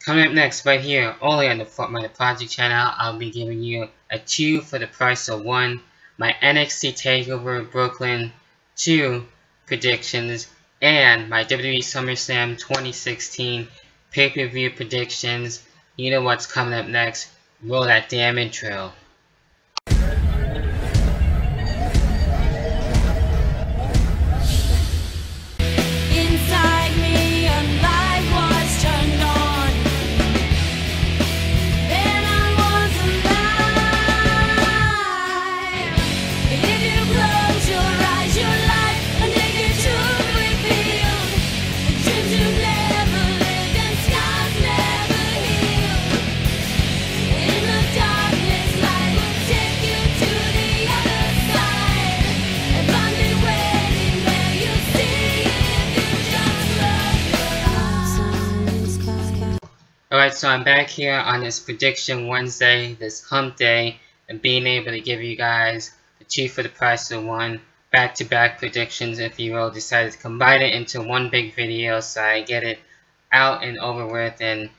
Coming up next, right here, only on the Fortminorproject channel, I'll be giving you a 2 for the price of 1, my NXT TakeOver Brooklyn 2 predictions, and my WWE SummerSlam 2016 pay-per-view predictions. You know what's coming up next. Roll that damn intro. Alright, so I'm back here on this Prediction Wednesday, this hump day, and being able to give you guys the 2 for the price of 1, back-to-back predictions, if you will. Decided to combine it into one big video so I get it out and over with and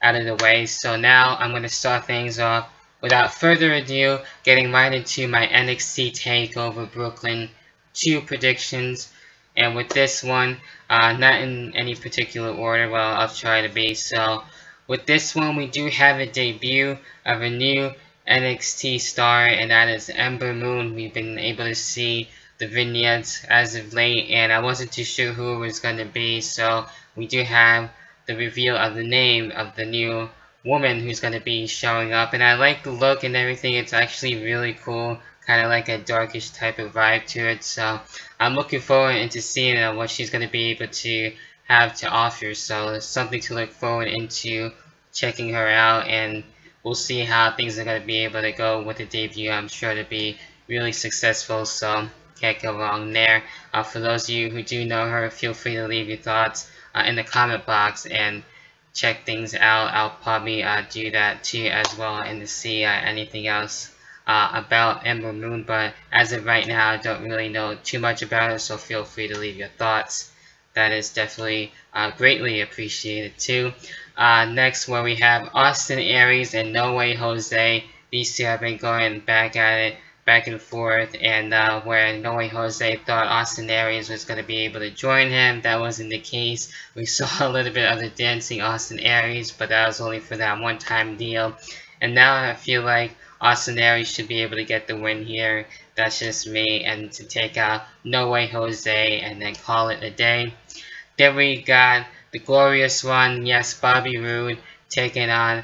out of the way. So now I'm going to start things off without further ado, getting right into my NXT TakeOver Brooklyn 2 predictions. And with this one, not in any particular order, well, I'll try to be. So with this one, we do have a debut of a new NXT star, and that is Ember Moon. We've been able to see the vignettes as of late, and I wasn't too sure who it was going to be, so we do have the reveal of the name of the new woman who's going to be showing up, and I like the look and everything. It's actually really cool, kind of like a darkish type of vibe to it, so I'm looking forward to seeing what she's going to be able to have to offer, so it's something to look forward into checking her out, and we'll see how things are going to be able to go with the debut. I'm sure to be really successful, so can't go wrong there. For those of you who do know her, feel free to leave your thoughts in the comment box and check things out. I'll probably do that too as well, and to see anything else about Ember Moon, but as of right now I don't really know too much about her, so feel free to leave your thoughts. That is definitely greatly appreciated too. Next, where we have Austin Aries and No Way Jose. These two have been going back at it, back and forth, and where No Way Jose thought Austin Aries was going to be able to join him, that wasn't the case. We saw a little bit of the dancing Austin Aries, but that was only for that one-time deal. And now I feel like Austin Aries should be able to get the win here. That's just me, and to take out No Way Jose and then call it a day. Then we got the glorious one, yes, Bobby Roode taking on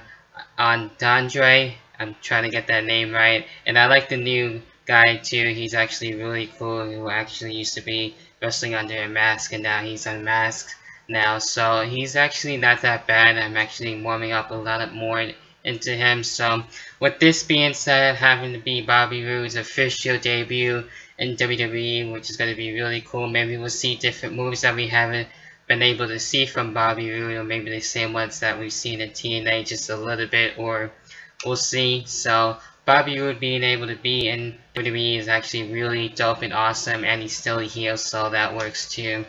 Andre. I'm trying to get that name right. And I like the new guy too. He's actually really cool, who actually used to be wrestling under a mask, and now he's unmasked now. So he's actually not that bad. I'm actually warming up a lot more into him. So with this being said, having to be Bobby Roode's official debut in WWE, which is going to be really cool. Maybe we'll see different moves that we haven't been able to see from Bobby Roode, or maybe the same ones that we've seen in TNA just a little bit, or we'll see. So Bobby Roode being able to be in WWE is actually really dope and awesome, and he's still a heel, so that works too.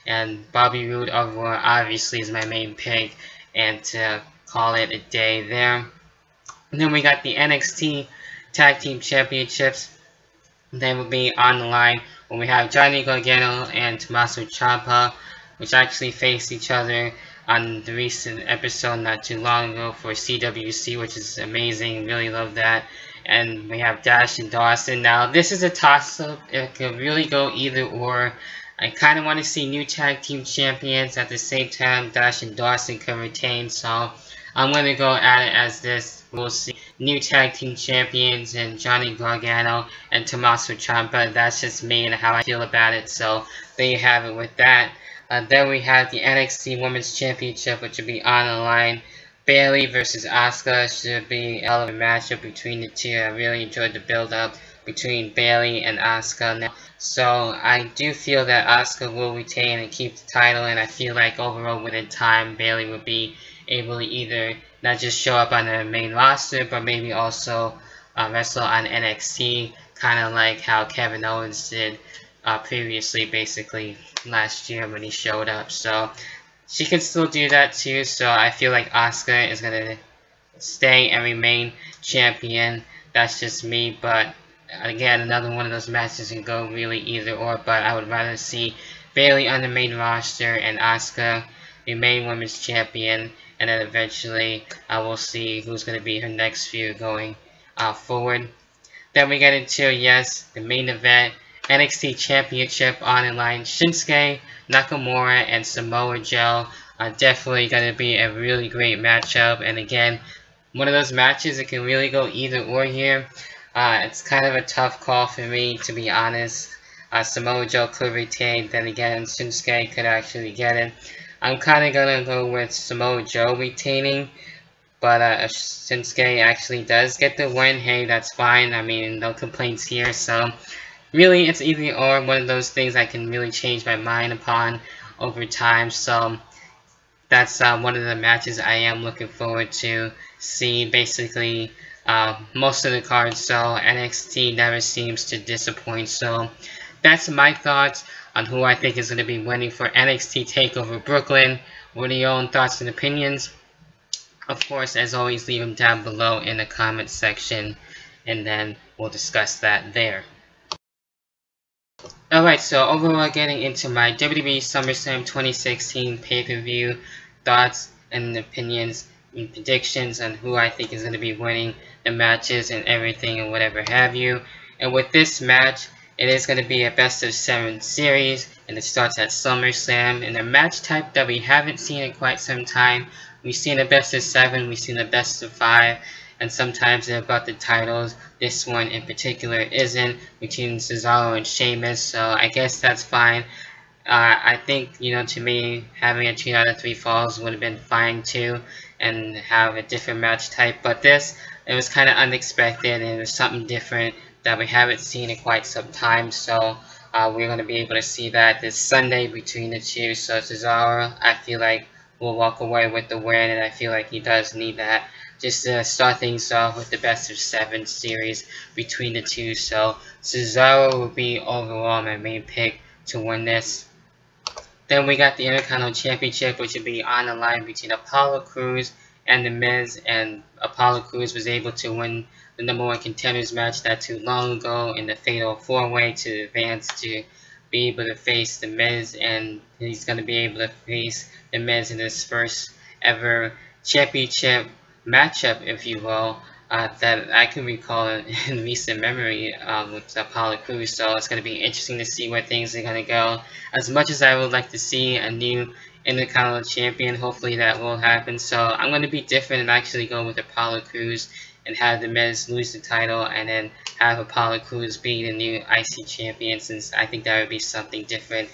And Bobby Roode overall obviously is my main pick, and to call it a day there. And then we got the NXT Tag Team Championships. They will be on the line when we have Johnny Gargano and Tommaso Ciampa, which actually faced each other on the recent episode not too long ago for CWC, which is amazing. Really love that. And we have Dash and Dawson. Now this is a toss-up. It could really go either or. I kind of want to see new tag team champions. At the same time, Dash and Dawson can retain, so I'm going to go at it as this. We'll see new tag team champions and Johnny Gargano and Tommaso Ciampa. That's just me and how I feel about it, so there you have it with that. Then we have the NXT Women's Championship, which will be on the line. Bayley versus Asuka should be a hell of a matchup between the two. I really enjoyed the build-up between Bayley and Asuka now. So I do feel that Asuka will retain and keep the title, and I feel like overall within time, Bayley will be able to either not just show up on the main roster, but maybe also wrestle on NXT, kind of like how Kevin Owens did previously, basically last year when he showed up. So she can still do that too. So I feel like Asuka is gonna stay and remain champion. That's just me, but again, another one of those matches can go really either or, but I would rather see Bayley on the main roster and Asuka remain women's champion, and then eventually I will see who's going to be her next feud going forward. Then we get into, yes, the main event, NXT Championship on the line. Shinsuke Nakamura and Samoa Joe are definitely going to be a really great matchup, and again, one of those matches that can really go either or here. It's kind of a tough call for me, to be honest. Samoa Joe could retain, then again, Shinsuke could actually get it. I'm kind of going to go with Samoa Joe retaining, but if Shinsuke actually does get the win, hey, that's fine. I mean, no complaints here, so really, it's either or, one of those things I can really change my mind upon over time, so that's one of the matches I am looking forward to see. Basically, most of the cards, so NXT never seems to disappoint. So that's my thoughts on who I think is going to be winning for NXT TakeOver Brooklyn. What are your own thoughts and opinions? Of course, as always, leave them down below in the comment section, and then we'll discuss that there. Alright, so overall, getting into my WWE SummerSlam 2016 pay-per-view thoughts and opinions and predictions on who I think is going to be winning the matches and everything and whatever have you. And with this match, it is going to be a best of 7 series, and it starts at SummerSlam, and a match type that we haven't seen in quite some time. We've seen a best of 7, we've seen a best of 5, and sometimes they're about the titles. This one in particular isn't, between Cesaro and Sheamus, so I guess that's fine. I think, to me, having a 2 out of 3 falls would have been fine too, and have a different match type, but this, it was kind of unexpected, and it was something different that we haven't seen in quite some time, so we're going to be able to see that this Sunday between the two. So Cesaro, I feel like, will walk away with the win, and I feel like he does need that just to start things off with the best of 7 series between the two. So Cesaro will be overall my main pick to win this. Then we got the Intercontinental Championship, which would be on the line between Apollo Crews and The Miz, and Apollo Crews was able to win the #1 contenders match not too long ago in the Fatal 4-Way to advance to be able to face The Miz, and he's going to be able to face The Miz in his first ever championship matchup, if you will, that I can recall in recent memory with Apollo Crews. So it's going to be interesting to see where things are going to go. As much as I would like to see a new Intercontinental Champion, hopefully that will happen. So I'm going to be different and actually go with Apollo Crews and have The Miz lose the title, and then have Apollo Crews be the new IC Champion, since I think that would be something different.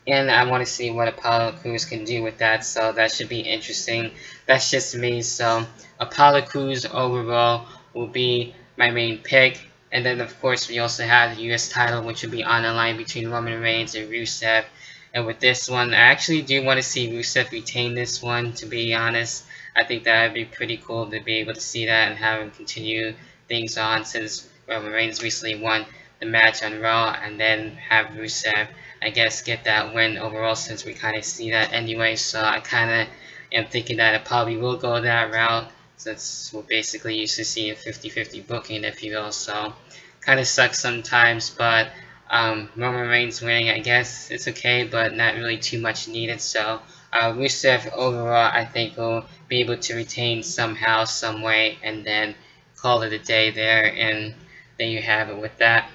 And I want to see what Apollo Crews can do with that, so that should be interesting. That's just me, so Apollo Crews overall will be my main pick. And then of course we also have the US title, which will be on the line between Roman Reigns and Rusev. And with this one, I actually do want to see Rusev retain this one, to be honest. I think that would be pretty cool to be able to see that and have him continue things on, since Roman Reigns recently won the match on Raw, and then have Rusev, I guess, get that win overall, since we kind of see that anyway. So I kind of am thinking that it probably will go that route, since we're basically used to seeing 50-50 booking, if you will. So kind of sucks sometimes, but Roman Reigns winning, I guess it's okay, but not really too much needed. So Rusev overall, I think, will be able to retain somehow, some way, and then call it a day there, and there you have it with that.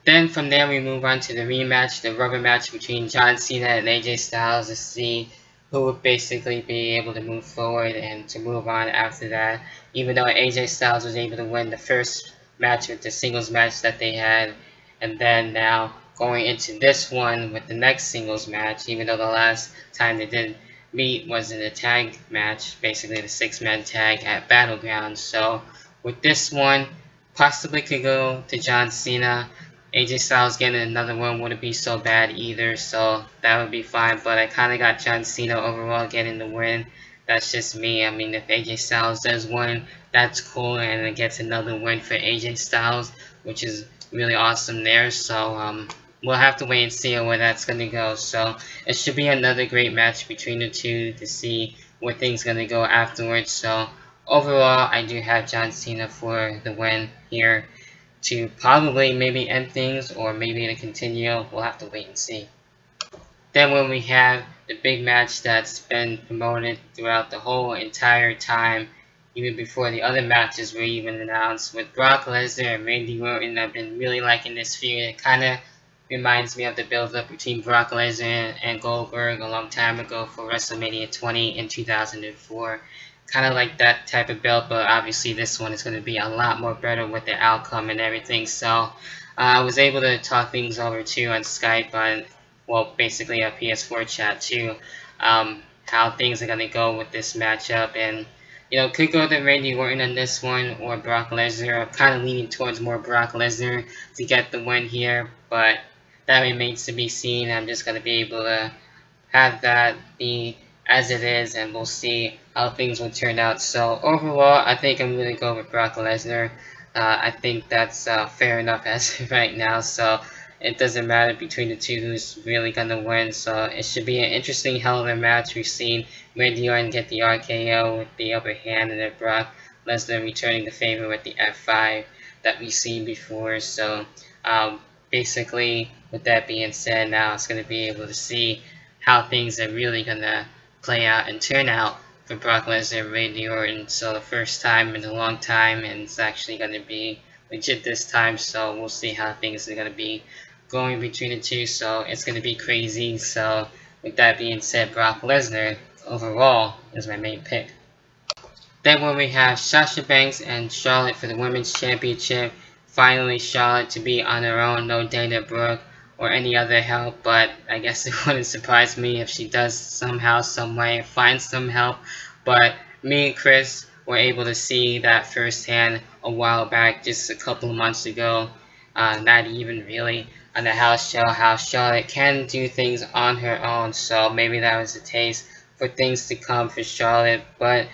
Then from there we move on to the rematch, the rubber match between John Cena and AJ Styles, to see who would basically be able to move forward and to move on after that. Even though AJ Styles was able to win the first match with the singles match that they had, and then now going into this one with the next singles match, even though the last time they did meet was in a tag match, basically the 6-man tag at Battleground. So with this one, possibly could go to John Cena. AJ Styles getting another one wouldn't be so bad either, so that would be fine. But I kind of got John Cena overall getting the win. That's just me. I mean, if AJ Styles does win, that's cool, and it gets another win for AJ Styles, which is really awesome there. So we'll have to wait and see where that's going to go. So it should be another great match between the two to see where things going to go afterwards. So overall, I do have John Cena for the win here to probably maybe end things or maybe to continue. We'll have to wait and see. Then when we have the big match that's been promoted throughout the whole entire time, even before the other matches were even announced, with Brock Lesnar and Randy Orton. I've been really liking this feud. It kind of reminds me of the build-up between Brock Lesnar and Goldberg a long time ago for WrestleMania 20 in 2004. Kind of like that type of build, but obviously this one is going to be a lot more better with the outcome and everything. So I was able to talk things over too on Skype on, well, basically a PS4 chat too, how things are going to go with this matchup. And could go to Randy Orton on this one or Brock Lesnar. I'm kind of leaning towards more Brock Lesnar to get the win here, but that remains to be seen. I'm just going to be able to have that be as it is, and we'll see how things will turn out. So overall, I think I'm going to go with Brock Lesnar. I think that's fair enough as of right now. So it doesn't matter between the two who's really going to win. So it should be an interesting hell of a match. We've seen Randy Orton get the RKO with the upper hand, and then Brock Lesnar returning the favor with the F5 that we've seen before. So basically, with that being said, now it's going to be able to see how things are really going to play out and turn out for Brock Lesnar and Randy Orton. So the first time in a long time, and it's actually going to be legit this time. So we'll see how things are going to be going between the two. So it's going to be crazy. So with that being said, Brock Lesnar overall is my main pick. Then when we have Sasha Banks and Charlotte for the Women's Championship, finally Charlotte to be on her own, no Dana Brooke or any other help, but I guess it wouldn't surprise me if she does somehow, some way, find some help. But me and Chris were able to see that firsthand a while back, just a couple of months ago, not even really, on the house show, how Charlotte can do things on her own. So maybe that was a taste for things to come for Charlotte. But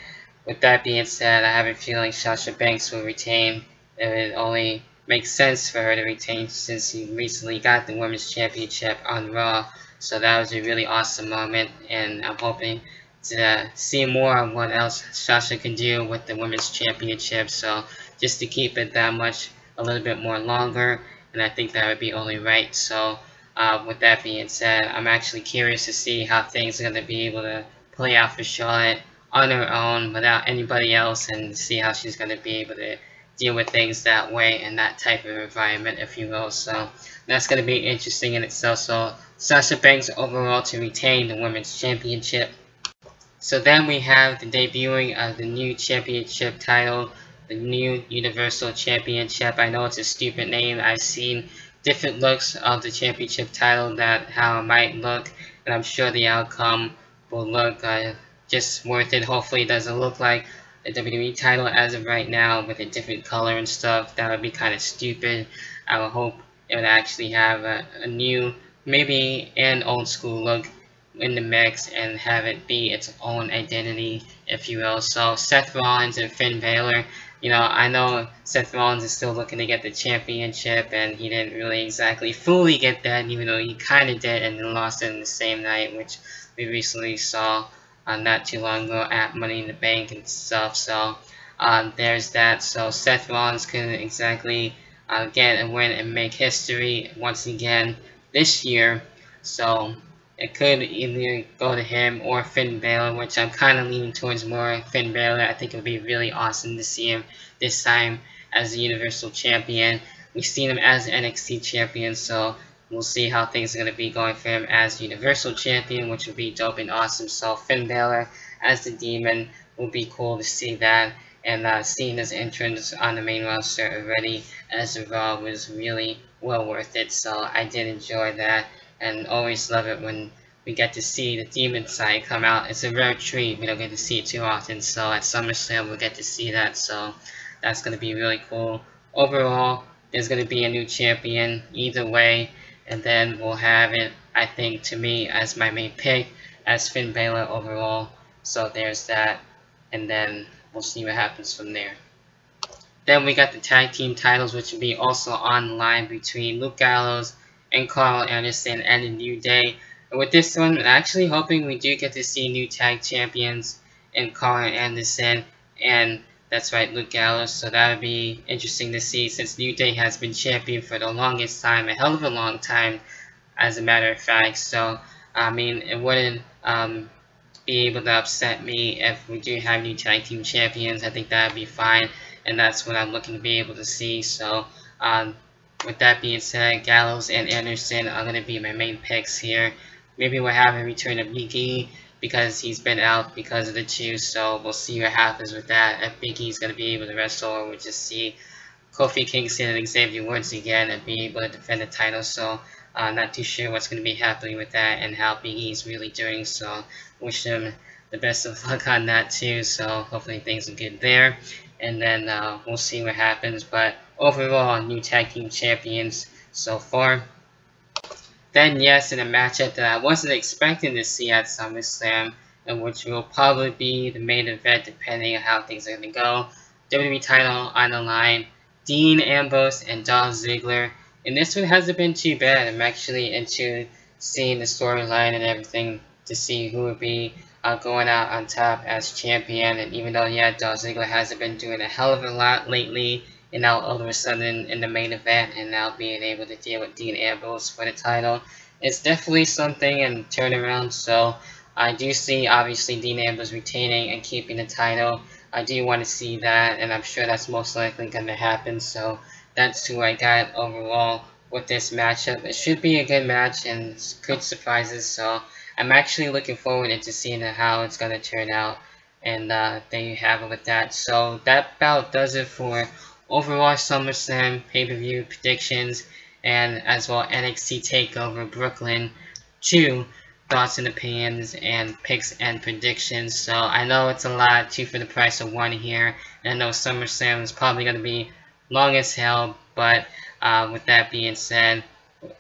with that being said, I have a feeling Sasha Banks will retain. It would only make sense for her to retain since she recently got the Women's Championship on Raw. So that was a really awesome moment, and I'm hoping to see more of what else Sasha can do with the Women's Championship. So just to keep it that much, a little bit more longer, and I think that would be only right. So with that being said, I'm actually curious to see how things are going to be able to play out for Charlotte on her own without anybody else, and see how she's going to be able to deal with things that way in that type of environment, if you will. So that's going to be interesting in itself. So Sasha Banks overall to retain the Women's Championship. So then we have the debuting of the new championship title, the new Universal Championship. I know it's a stupid name. I've seen different looks of the championship title, that how it might look, and I'm sure the outcome will look just worth it. Hopefully it doesn't look like the WWE title as of right now with a different color and stuff. That would be kind of stupid. I would hope it would actually have a new, maybe an old school look in the mix and have it be its own identity, if you will. So Seth Rollins and Finn Balor, I know Seth Rollins is still looking to get the championship, and he didn't really exactly fully get that, even though he kind of did, and then lost it in the same night, which we recently saw not too long ago at Money in the Bank and stuff. So there's that. So Seth Rollins couldn't exactly get a win and make history once again this year. So it could either go to him or Finn Balor, which I'm kind of leaning towards more Finn Balor. I think it would be really awesome to see him this time as the Universal Champion. We've seen him as the NXT Champion, so we'll see how things are going to be going for him as Universal Champion, which would be dope and awesome. So Finn Balor as the Demon will be cool to see that. And seeing his entrance on the main roster already as a Raw was really well worth it. So I did enjoy that, and always love it when we get to see the Demon side come out. It's a rare treat. We don't get to see it too often. So at SummerSlam we'll get to see that. So that's going to be really cool. Overall, there's going to be a new champion either way. And then we'll have it, I think, to me, as my main pick, as Finn Balor overall. So there's that. And then we'll see what happens from there. Then we got the tag team titles, which will be also on the line between Luke Gallows and Carl Anderson and a New Day. And with this one, I'm actually hoping we do get to see new tag champions in Carl Anderson and that's right, Luke Gallows. So that would be interesting to see since New Day has been champion for the longest time, a hell of a long time, as a matter of fact. So I mean, it wouldn't be able to upset me if we do have new tag team champions. I think that would be fine, and that's what I'm looking to be able to see. So with that being said, Gallows and Anderson are going to be my main picks here. Maybe we'll have a return of Big E because he's been out because of the juice, so we'll see what happens with that. If Big E's going to be able to wrestle, or we'll just see Kofi Kingston and Xavier Woods again and be able to defend the title. So not too sure what's going to be happening with that and how Big E's really doing. So wish him the best of luck on that too. So hopefully things are good there. And then we'll see what happens. But overall, new tag team champions so far. Then yes, in a matchup that I wasn't expecting to see at SummerSlam, and which will probably be the main event depending on how things are going to go. WWE title on the line, Dean Ambrose and Dolph Ziggler. And this one hasn't been too bad. I'm actually into seeing the storyline and everything to see who would be going out on top as champion. And even though, yeah, Dolph Ziggler hasn't been doing a hell of a lot lately, and now all of a sudden in the main event and now being able to deal with Dean Ambrose for the title, it's definitely something and turnaround. So I do see obviously Dean Ambrose retaining and keeping the title. I do want to see that, and I'm sure that's most likely going to happen. So that's who I got overall with this matchup. It should be a good match and good surprises. So I'm actually looking forward to seeing how it's going to turn out. And there you have it with that. So that about does it for overall SummerSlam pay-per-view predictions, and as well NXT TakeOver Brooklyn 2 thoughts and opinions and picks and predictions. So I know it's a lot, 2 for the price of 1 here, and I know SummerSlam is probably going to be long as hell, but with that being said,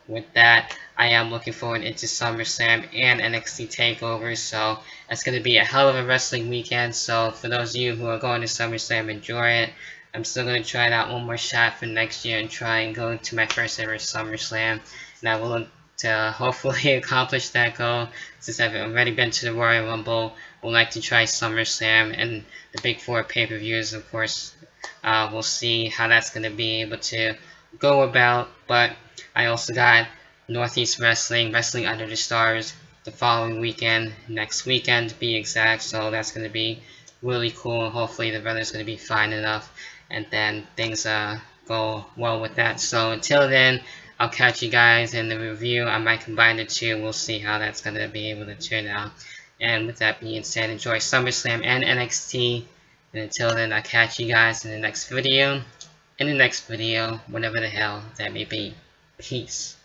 with that, I am looking forward into SummerSlam and NXT TakeOver, so it's going to be a hell of a wrestling weekend. So for those of you who are going to SummerSlam, enjoy it. I'm still going to try it out one more shot for next year and try and go to my first ever SummerSlam. And I will look to hopefully accomplish that goal, since I've already been to the Royal Rumble. Would like to try SummerSlam and the Big 4 pay-per-views, of course. We'll see how that's going to be able to go about. But I also got Northeast Wrestling, Wrestling Under the Stars, the following weekend, next weekend to be exact. So that's going to be really cool. Hopefully the weather's going to be fine enough, and then things go well with that. So until then, I'll catch you guys in the review. I might combine the two. We'll see how that's going to be able to turn out. And with that being said, enjoy SummerSlam and NXT. And until then, I'll catch you guys in the next video. Whatever the hell that may be. Peace.